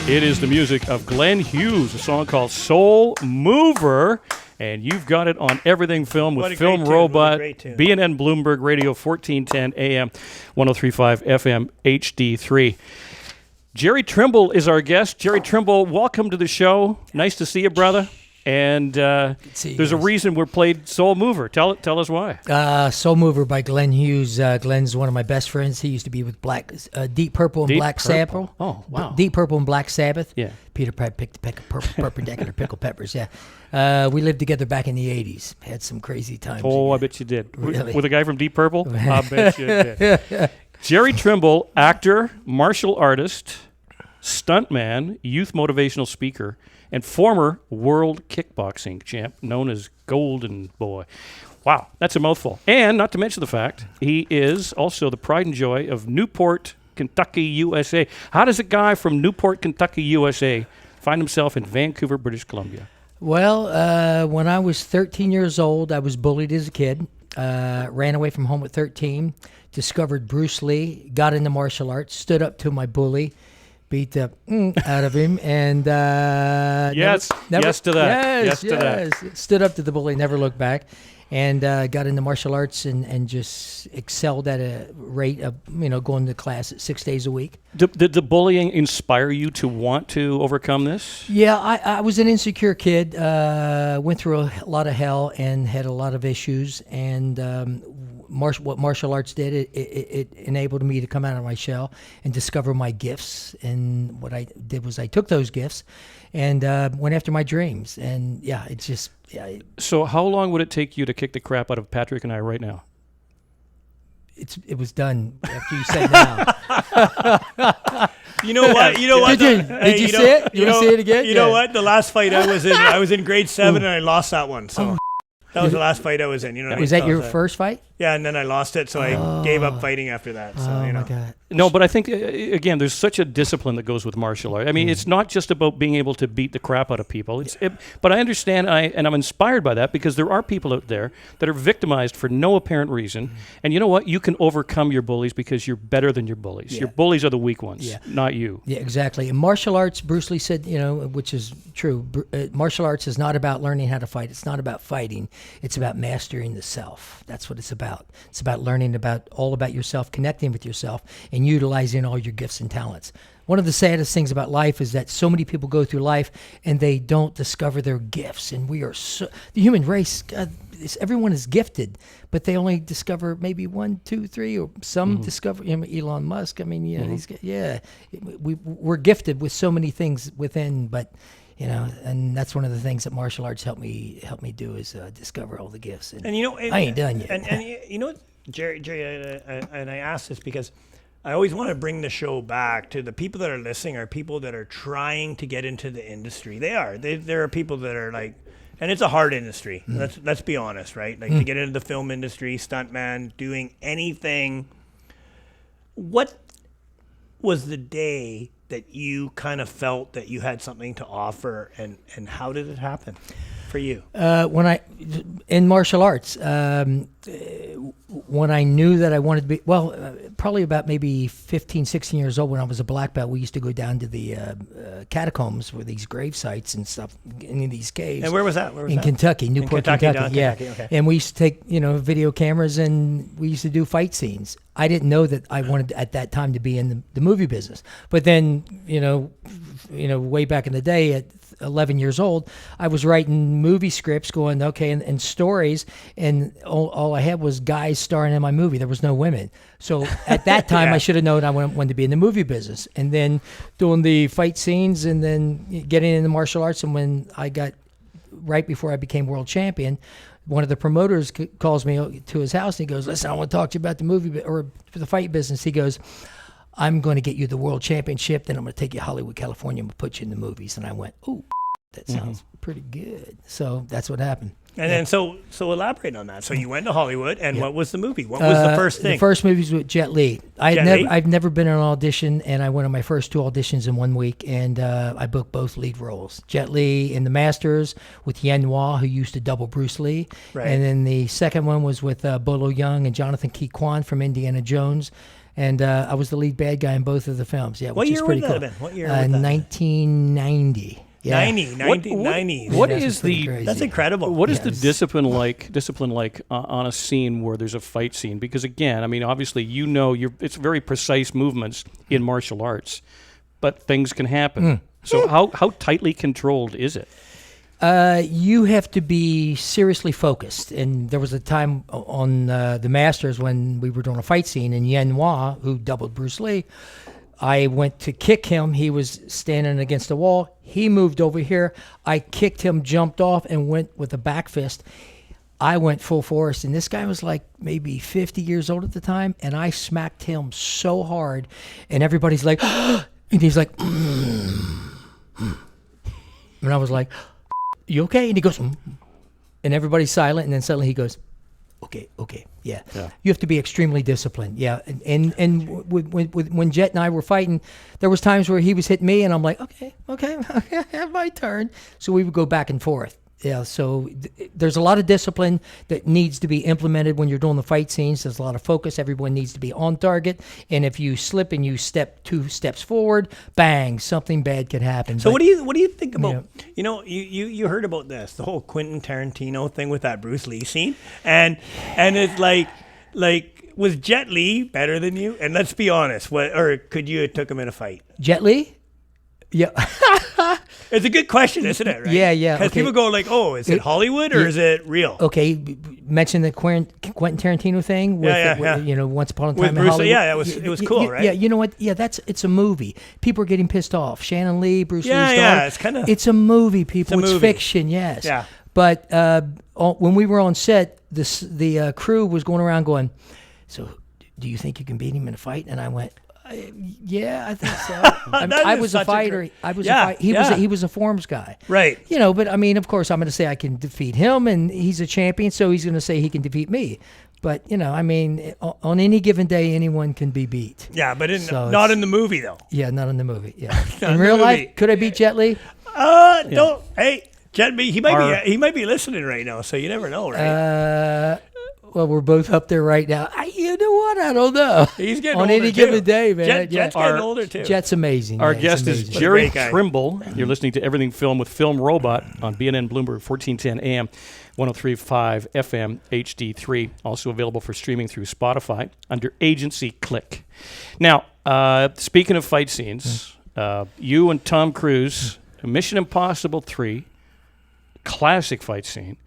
It is the music of Glenn Hughes, a song called Soul Mover, and you've got it on Everything Film with Film Robot, B&N Bloomberg Radio, 1410 AM, 103.5 FM, HD3. Jerry Trimble is our guest. Jerry Trimble, welcome to the show. Nice to see you, brother. And there's a reason we're played Soul Mover. Tell us why. Soul Mover by Glenn Hughes. Glenn's one of my best friends. He used to be with Deep Purple and Black Sabbath. Oh, wow. Deep Purple and Black Sabbath. Yeah. Peter Pratt picked a peck of perpendicular pickled peppers. Yeah. We lived together back in the 80s. Had some crazy times. Oh, I bet you did. Really? With a guy from Deep Purple? I bet you did. Jerry Trimble, actor, martial artist, stuntman, youth motivational speaker, and former world kickboxing champ known as Golden Boy. Wow, that's a mouthful. And not to mention the fact, he is also the pride and joy of Newport, Kentucky, USA. How does a guy from Newport, Kentucky, USA find himself in Vancouver, British Columbia? Well, when I was 13 years old, I was bullied as a kid. Ran away from home at 13, discovered Bruce Lee, got into martial arts, stood up to my bully, beat the out of him, and yes to that. Yes to that. Stood up to the bully, never looked back, and got into martial arts and just excelled at a rate of going to class 6 days a week. Did the bullying inspire you to want to overcome this? Yeah, I was an insecure kid. Went through a lot of hell and had a lot of issues, and what martial arts did, it enabled me to come out of my shell and discover my gifts. And what I did was I took those gifts and went after my dreams. And yeah, it's just... Yeah. So how long would it take you to kick the crap out of Patrick and I right now? It was done after you said now. You know what? Did you see it? You want to see it again? You know what? The last fight I was in grade 7 and I lost that one. So that was the last fight I was in. Was that your first fight? Yeah, and then I lost it, so I gave up fighting after that. So, my God. No, but I think, again, there's such a discipline that goes with martial art. I mean, it's not just about being able to beat the crap out of people. But I understand, and I'm inspired by that, because there are people out there that are victimized for no apparent reason. And you know what? You can overcome your bullies because you're better than your bullies. Yeah. Your bullies are the weak ones, not you. Yeah, exactly. In martial arts, Bruce Lee said, which is true, martial arts is not about learning how to fight. It's not about fighting. It's about mastering the self. That's what it's about. It's about learning all about yourself, connecting with yourself, and utilizing all your gifts and talents. One of the saddest things about life is that so many people go through life and they don't discover their gifts. And the human race, everyone is gifted, but they only discover maybe 1, 2, 3, or some discover. Elon Musk. I mean, we're gifted with so many things within, but. And that's one of the things that martial arts helped me do is discover all the gifts. And I ain't done yet. And you know what, Jerry, and I ask this because I always want to bring the show back to the people that are listening are people that are trying to get into the industry. There are people that are like, and it's a hard industry. Let's be honest, right? Like to get into the film industry, stuntman, doing anything. What was the day that you kind of felt that you had something to offer, and how did it happen for you? In martial arts, when I knew that I wanted to be, probably about maybe 15, 16 years old when I was a black belt, we used to go down to the catacombs where these grave sites and stuff in these caves. And where was that? In Kentucky, Newport, Kentucky. Yeah. Okay. And we used to take, video cameras and we used to do fight scenes. I didn't know that I wanted at that time to be in the movie business. But then, way back in the day at 11 years old, I was writing movie scripts going, and stories, and all I had was guys starring in my movie. There was no women. So at that time, I should have known I wanted to be in the movie business. And then doing the fight scenes and then getting into martial arts. And when I got, right before I became world champion, one of the promoters calls me to his house and he goes, "Listen, I want to talk to you about the movie or the fight business." He goes, "I'm going to get you the world championship, then I'm going to take you to Hollywood, California, and we'll put you in the movies." And I went, "Ooh, that sounds pretty good." So that's what happened. And then so elaborate on that. So you went to Hollywood, and what was the movie? What was the first thing? The first movie was with Jet Li. I've never been in an audition, and I went on my first 2 auditions in 1 week, and I booked both lead roles. Jet Li in The Masters with Yen Hua, who used to double Bruce Lee. Right. And then the second one was with Bolo Young and Jonathan Key Kwan from Indiana Jones. And I was the lead bad guy in both of the films. Yeah, What which year is pretty would cool. that have been? What year would that have been? 1990. Yeah. 1990s. What Yeah, is that's pretty the crazy. That's incredible. What is Yeah, the it's- discipline like on a scene where there's a fight scene? Because again, I mean, obviously, it's very precise movements in martial arts, but things can happen. So how tightly controlled is it? You have to be seriously focused. And there was a time on the Masters when we were doing a fight scene, and Yen Hua, who doubled Bruce Lee, I went to kick him. He was standing against the wall. He moved over here. I kicked him, jumped off, and went with a back fist. I went full force, and this guy was like maybe 50 years old at the time, and I smacked him so hard, and everybody's like, and he's like, and I was like, you okay? And he goes, and everybody's silent, and then suddenly he goes, okay, yeah. You have to be extremely disciplined, yeah. And when Jet and I were fighting, there was times where he was hitting me, and I'm like, okay, I have my turn. So we would go back and forth. Yeah, so there's a lot of discipline that needs to be implemented when you're doing the fight scenes. There's a lot of focus. Everyone needs to be on target. And if you slip and you step 2 steps forward, bang, something bad could happen. So But- what do you think about you heard about this, the whole Quentin Tarantino thing with that Bruce Lee scene, and it's like was Jet Li better than you? And let's be honest, or could you have took him in a fight? Jet Li? Yeah. It's a good question, isn't it? Right? Yeah. Because people go like, "Oh, is it Hollywood or is it real?" Okay, mention the Quentin Tarantino thing with, Yeah. you know, Once Upon a Time With in Bruce Lee, Hollywood. it was cool, right? Yeah, you know what? Yeah, it's a movie. People are getting pissed off. Shannon Lee, Bruce Lee's daughter. Yeah, it's kinda- It's a movie, people. It's a It's movie. fiction, yes. Yeah. But when we were on set, the crew was going around going, "So, do you think you can beat him in a fight?" And I went, "Yeah, I think so." I was a fighter. He was a forms guy. Right. You know, but I mean, of course, I'm going to say I can defeat him, and he's a champion, so he's going to say he can defeat me. But you know, I mean, on any given day, anyone can be beat. Yeah, but So not it's- in the movie though. Yeah, not in the movie. Yeah, Not in in real the life, movie. could I beat Jet Li? Don't. Hey, Jet Li, he might be listening right now, so you never know, right? Well, we're both up there right now. You know what? I don't know. He's getting on older any too. given day, man. Jet's getting older too. Jet's amazing. Our Yeah, he's guest is amazing. Jerry great guy. Trimble. You're listening to Everything Film with Film Robot on BNN Bloomberg 1410 AM, 103.5 FM HD3. Also available for streaming through Spotify under Agencyclick. Now, speaking of fight scenes, you and Tom Cruise, Mission Impossible 3, classic fight scene.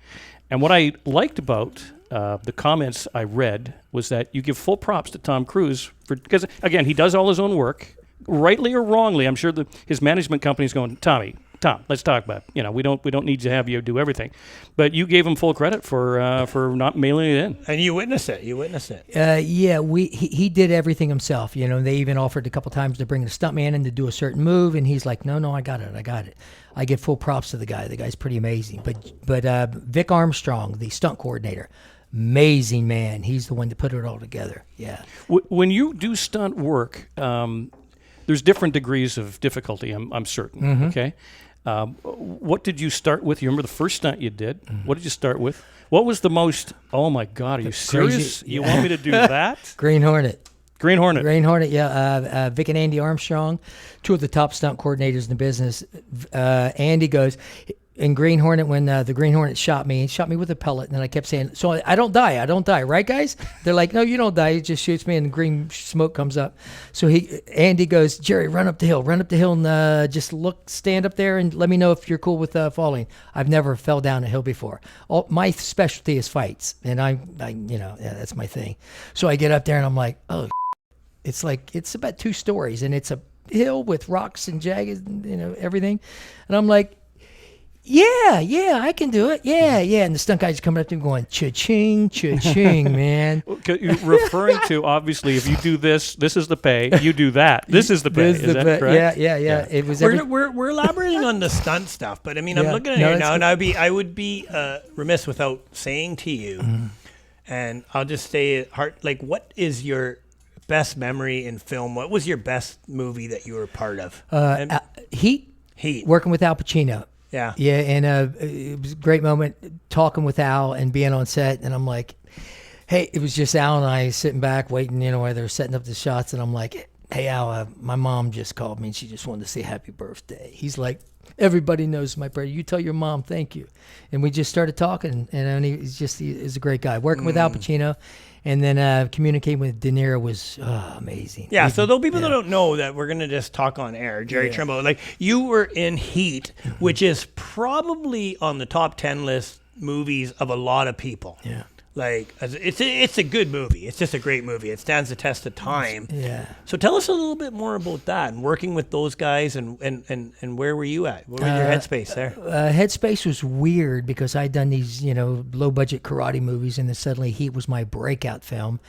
And what I liked about the comments I read was that you give full props to Tom Cruise because again, he does all his own work, rightly or wrongly. I'm sure his management company's going, Tom, let's talk about it. You know, we don't need to have you do everything, but you gave him full credit for not mailing it in. And you witnessed it. Yeah, he did everything himself. You know, they even offered a couple times to bring the stuntman in to do a certain move, and he's like, no, I got it. I give full props to the guy. The guy's pretty amazing. But Vic Armstrong, the stunt coordinator, amazing man. He's the one to put it all together. Yeah. When you do stunt work, there's different degrees of difficulty. I'm certain. Mm-hmm. Okay. What did you start with? You remember the first stunt you did? What did you start with? What was the most? Oh my God, are you serious? You want me to do that? Green Hornet. Green Hornet. Yeah. Vic and Andy Armstrong, two of the top stunt coordinators in the business. Andy goes, in Green Hornet, when the Green Hornet shot me with a pellet, and then I kept saying, so I don't die, right, guys? They're like, no, you don't die. He just shoots me, and green smoke comes up. So Andy goes, Jerry, run up the hill, and just stand up there, and let me know if you're cool with falling. I've never fell down a hill before. My specialty is fights, and I that's my thing. So I get up there, and I'm like, oh, it's about 2 stories, and it's a hill with rocks and jagged, everything, and I'm like, yeah, I can do it. Yeah. And the stunt guy's coming up to me going, cha-ching, man. You're referring to, obviously, if you do this is the pay. You do that. This is the pay. Is that correct? Yeah. It was We're elaborating on the stunt stuff, but I mean, I'm looking at it now, and I would be remiss without saying to you, and I'll just say it hard. Like, what is your best memory in film? What was your best movie that you were part of? Heat. Working with Al Pacino. Yeah, and it was a great moment talking with Al and being on set, and I'm like, Hey, it was just Al and I sitting back waiting, while they're setting up the shots, and I'm like, hey, Al, my mom just called me and she just wanted to say happy birthday. He's like, everybody knows my birthday. You tell your mom thank you. And we just started talking, and he's a great guy. Working with Al Pacino and then communicating with De Niro was amazing. Yeah, so those people that don't know that we're going to just talk on air, Jerry Trimble, like you were in Heat, which is probably on the top 10 list movies of a lot of people. Yeah. Like, it's a good movie. It's just a great movie. It stands the test of time. Yeah. So tell us a little bit more about that and working with those guys and where were you at? What was your headspace there? Headspace was weird because I'd done these, low budget karate movies, and then suddenly Heat was my breakout film.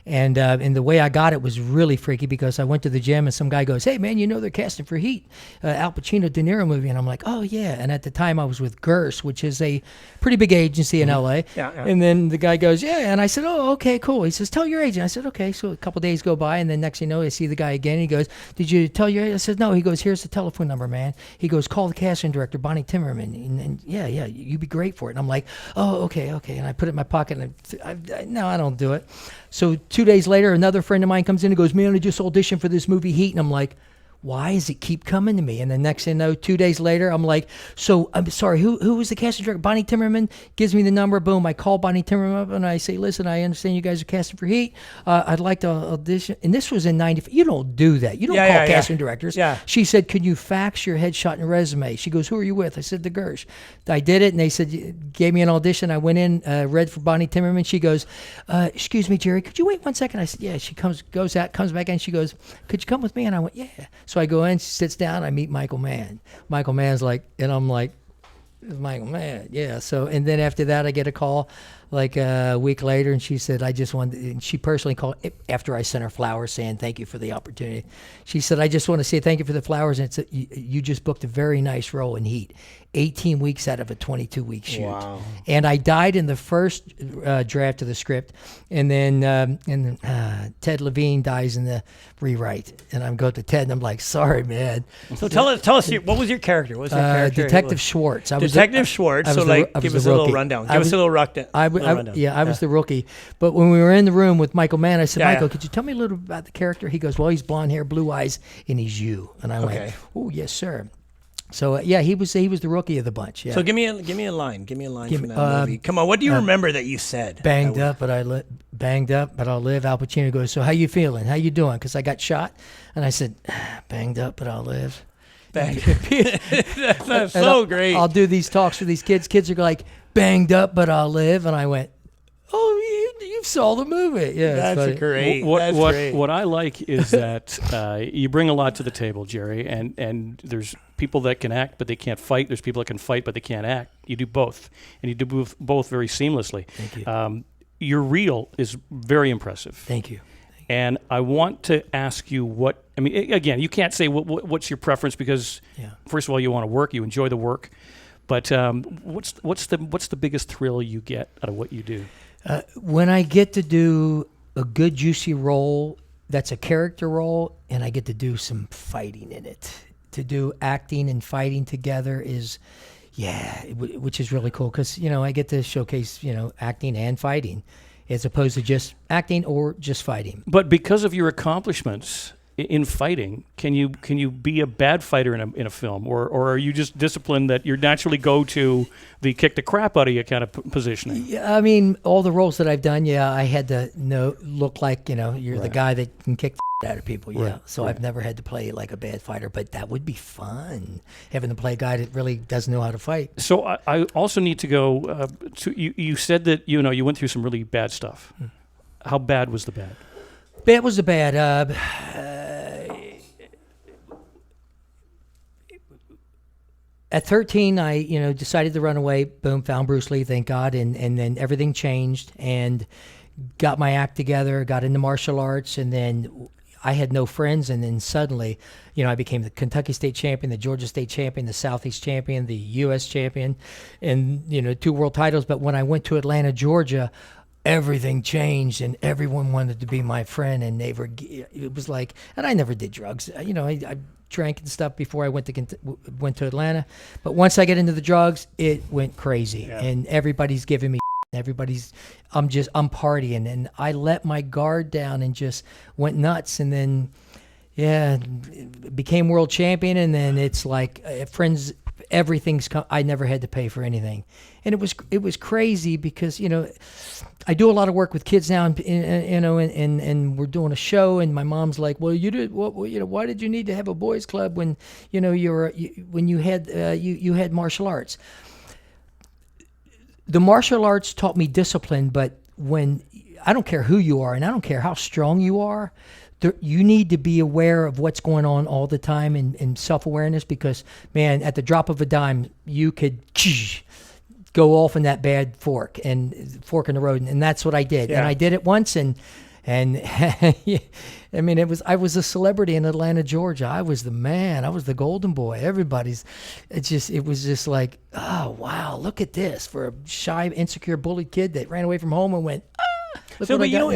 And the way I got it was really freaky because I went to the gym and some guy goes, hey, man, they're casting for Heat, Al Pacino, De Niro movie. And I'm like, oh, yeah. And at the time I was with Gerst, which is a pretty big agency in L.A. Yeah. And then the guy goes, yeah. And I said, oh, okay, cool. He says, tell your agent. I said, okay. So a couple days go by, and then next thing you know, I see the guy again. He goes, did you tell your agent? I said, no. He goes, here's the telephone number, man. He goes, call the casting director, Bonnie Timmerman. And yeah, you'd be great for it. And I'm like, oh, okay. And I put it in my pocket, and no, I don't do it. So 2 days later, another friend of mine comes in and goes, man, I just auditioned for this movie Heat. And I'm like, why does it keep coming to me? And the next thing I know, 2 days later, I'm like, so I'm sorry, who was the casting director? Bonnie Timmerman gives me the number. Boom, I call Bonnie Timmerman up and I say, listen, I understand you guys are casting for Heat. I'd like to audition. And this was in 95. You don't do that. You don't call casting directors. Yeah. She said, can you fax your headshot and resume? She goes, who are you with? I said, the Gersh. I did it, and they said, gave me an audition. I went in, read for Bonnie Timmerman. She goes, excuse me, Jerry, could you wait 1 second? I said, yeah. She comes back in. She goes, could you come with me? And I went, yeah. So I go in, she sits down, I meet Michael Mann. Michael Mann's like, and I'm like, it's Michael Mann, yeah. So, and then after that, I get a call like a week later, and she said, I just wanted, and she personally called after I sent her flowers saying thank you for the opportunity. She said, I just want to say thank you for the flowers, and you just booked a very nice role in Heat. 18 weeks out of a 22-week shoot. Wow. And I died in the first draft of the script, and then Ted Levine dies in the rewrite. And I'm going to Ted, and I'm like, sorry, man. So tell us, what was your character? What was your character? Detective Schwartz. Detective Schwartz. So, give us a little rundown. Give us a little rundown. I was the rookie. But when we were in the room with Michael Mann, I said, Michael, could you tell me a little bit about the character? He goes, well, he's blonde hair, blue eyes, and he's you. And I went, oh, yes, sir. So he was the rookie of the bunch. Yeah. So give me a line. Give me a line from that movie. Come on, what do you remember that you said? Banged up, but I'll live. Al Pacino goes, so how you feeling? How you doing? Because I got shot, and I said, banged up, but I'll live. That's so great. I'll do these talks with these kids. Kids are like, banged up, but I'll live, and I went, oh, you saw the movie. Yeah, that's great. What I like is that you bring a lot to the table, Jerry, and there's people that can act but they can't fight. There's people that can fight but they can't act. You do both, and you do both very seamlessly. Thank you. Your reel is very impressive. Thank you. And I want to ask you again, you can't say what's your preference because first of all, you want to work, you enjoy the work, but what's the biggest thrill you get out of what you do? When I get to do a good, juicy role that's a character role, and I get to do some fighting in it. To do acting and fighting together is, which is really cool because, I get to showcase, acting and fighting as opposed to just acting or just fighting. But because of your accomplishments in fighting, can you be a bad fighter in a film, or are you just disciplined that you naturally go to the kick the crap out of you kind of positioning? Yeah, I mean, all the roles that I've done, I had to look like you're the guy that can kick the out of people. Yeah, so I've never had to play like a bad fighter, but that would be fun having to play a guy that really doesn't know how to fight. So I also need to go to you. Said that you went through some really bad stuff. How bad was the bad? Bad was the bad. At 13, I decided to run away. Boom, found Bruce Lee, thank God, and then everything changed and got my act together. Got into martial arts, and then I had no friends, and then suddenly, I became the Kentucky State Champion, the Georgia State Champion, the Southeast Champion, the U.S. Champion, and 2 world titles. But when I went to Atlanta, Georgia, everything changed, and everyone wanted to be my friend, and it was like, and I never did drugs. I drank and stuff before I went to Atlanta, but once I get into the drugs, it went crazy, and everybody's giving me Everybody's, I'm partying, and I let my guard down and just went nuts, and then, became world champion, and then it's like friends, I never had to pay for anything, and it was crazy because I do a lot of work with kids now, and we're doing a show, and my mom's like, well, why did you need to have a boys club when you had martial arts? The martial arts taught me discipline, but when I don't care who you are and I don't care how strong you are, you need to be aware of what's going on all the time and self-awareness, because, man, at the drop of a dime, you could go off in that bad fork in the road. And that's what I did. Yeah. And I did it once, and I mean, I was a celebrity in Atlanta, Georgia. I was the man. I was the golden boy. It was just like, oh, wow, look at this, for a shy, insecure, bullied kid that ran away from home and went, So, but you know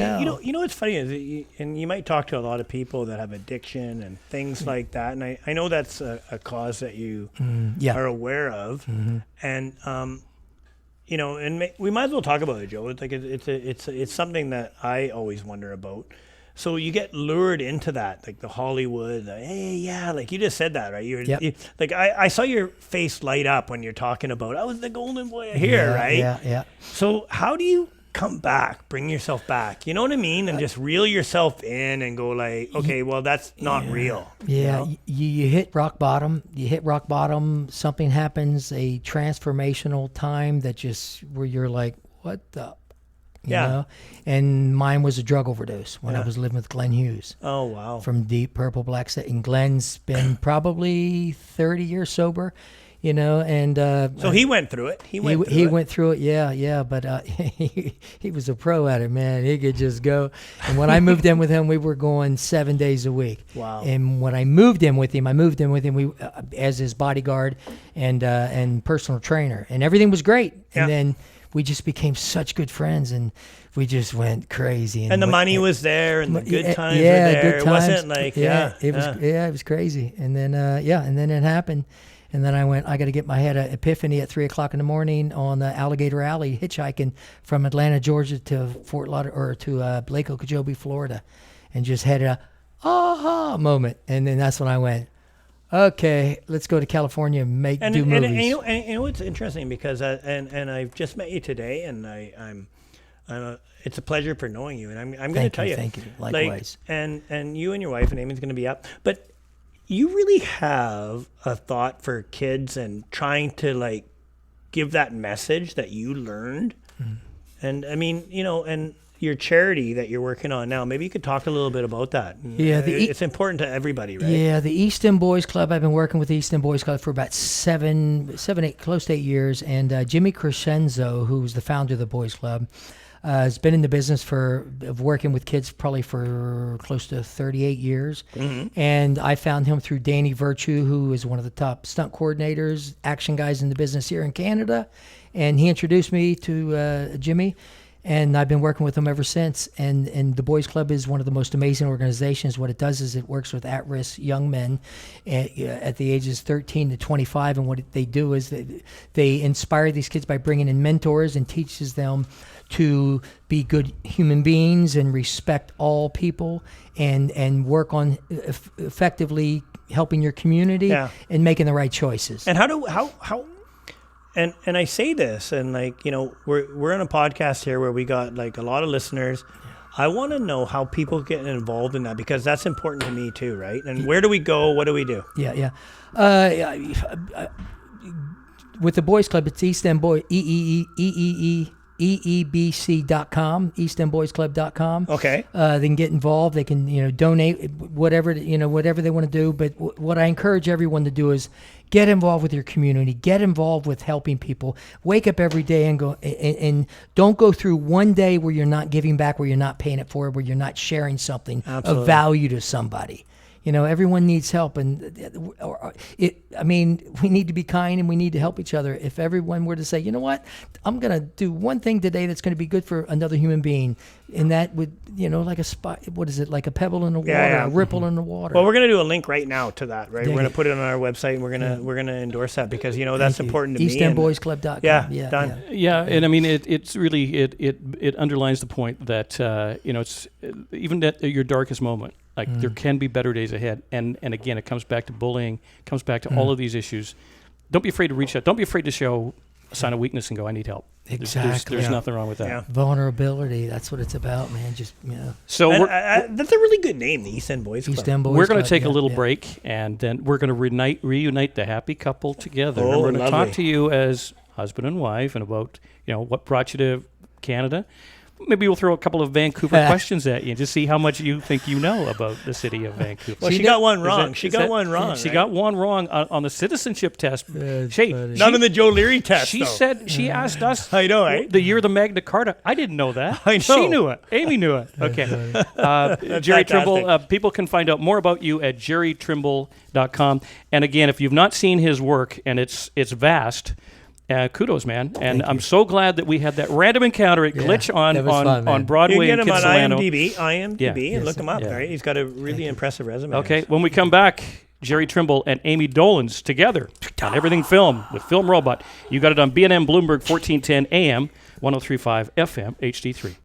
what's funny is, and you might talk to a lot of people that have addiction and things like that, and I know that's a cause that you are aware of, and and we might as well talk about it, Joe. It's like it's something that I always wonder about. So you get lured into that, like the Hollywood, like you just said that, right? Like I saw your face light up when you're talking about, I was the golden boy here, right? Yeah. So how do you come back, bring yourself back, you know what I mean, and just reel yourself in and go like, okay, well, that's not real. You hit rock bottom, something happens, a transformational time where you're like, what the, you know? And mine was a drug overdose when I was living with Glenn Hughes. Oh, wow. From Deep Purple, Black Set, and Glenn's been probably 30 years sober. And so he went through it. He went through it. Yeah. But he was a pro at it, man. He could just go. And when I moved in with him, we were going 7 days a week. Wow. And when I moved in with him, we as his bodyguard and personal trainer, and everything was great. And then we just became such good friends, and we just went crazy. And the money was there, and the good times were there. Good times. It wasn't like it was crazy. And then and then it happened. And then I got to get my head an epiphany at 3:00 in the morning on Alligator Alley, hitchhiking from Atlanta, Georgia to Lake Okeechobee, Florida, and just had a aha moment. And then that's when I went, okay, let's go to California and do movies. And you know what's interesting, because and I've just met you today, and I'm it's a pleasure for knowing you, and I'm going to tell you, thank you, likewise. Like, and you and your wife, and Amy's going to be up, but you really have a thought for kids and trying to like give that message that you learned. And I mean, and your charity that you're working on now, maybe you could talk a little bit about that. It's important to everybody, right? Yeah, the East End Boys Club. I've been working with the East End Boys Club for about 8, close to 8 years. And Jimmy Crescenzo, who's the founder of the Boys Club, has been in the business of working with kids probably for close to 38 years. And I found him through Danny Virtue, who is one of the top stunt coordinators, action guys in the business here in Canada. And he introduced me to Jimmy, and I've been working with him ever since. And the Boys Club is one of the most amazing organizations. What it does is it works with at-risk young men at the ages 13 to 25. And what they do is they inspire these kids by bringing in mentors and teaches them to be good human beings and respect all people, and work on effectively helping your community and making the right choices. And how and I say this, and like, we're on a podcast here where we got like a lot of listeners. I want to know how people get involved in that, because that's important to me too, right? And where do we go? What do we do? Yeah. With the Boys Club, it's East End Boy EEBC.com, eastendboysclub.com. Okay. They can get involved. They can, donate whatever they want to do. But what I encourage everyone to do is get involved with your community. Get involved with helping people. Wake up every day and go, and don't go through one day where you're not giving back, where you're not paying it forward, where you're not sharing something of value to somebody. everyone needs help, and we need to be kind and we need to help each other. If everyone were to say, you know what, I'm going to do one thing today that's going to be good for another human being, and that would, like a spot, what is it, like a pebble in the water, a ripple in the water. Well, we're going to do a link right now to that, right? Dig We're going it. to put it on our website, and we're gonna endorse that because that's important to me. EastEndBoysClub.com. Yeah, done. Yeah, and I mean it's really it underlines the point that it's even at your darkest moment, like there can be better days ahead, and again it comes back to bullying, comes back to all of these issues. Don't be afraid to reach out. Don't be afraid to show a sign of weakness and go, I need help. Exactly. There's nothing wrong with that. Yeah. Vulnerability. That's what it's about, man. Just So that's a really good name, the East End Boys Club. East End Boys we're going to Club, take a little yeah. break, and then we're going to reunite the happy couple together. Oh, and we're going to lovely. talk to you as husband and wife, and about what brought you to Canada. Maybe we'll throw a couple of Vancouver questions at you and just see how much you think you know about the city of Vancouver. Well, she got one wrong. She got one wrong. She right? got one wrong on the citizenship test. Not on the Joe Leary test. She though. said she asked us. I know, right? The year of the Magna Carta. I didn't know that. I know. She knew it. Amy knew it. Okay. Jerry fantastic. Trimble. People can find out more about you at jerrytrimble.com. And again, if you've not seen his work, and it's vast. Kudos, man. And I'm so glad that we had that random encounter at Glitch that was fun, on man. Broadway You can in get him on Kitsilano. IMDb, and look him up. Yeah. Right? He's got a really impressive resume. Okay, when we come back, Jerry Trimble and Amy Dolan's together on Everything Film with Film Robot. You got it on B&M Bloomberg 1410 AM, 103.5 FM, HD3.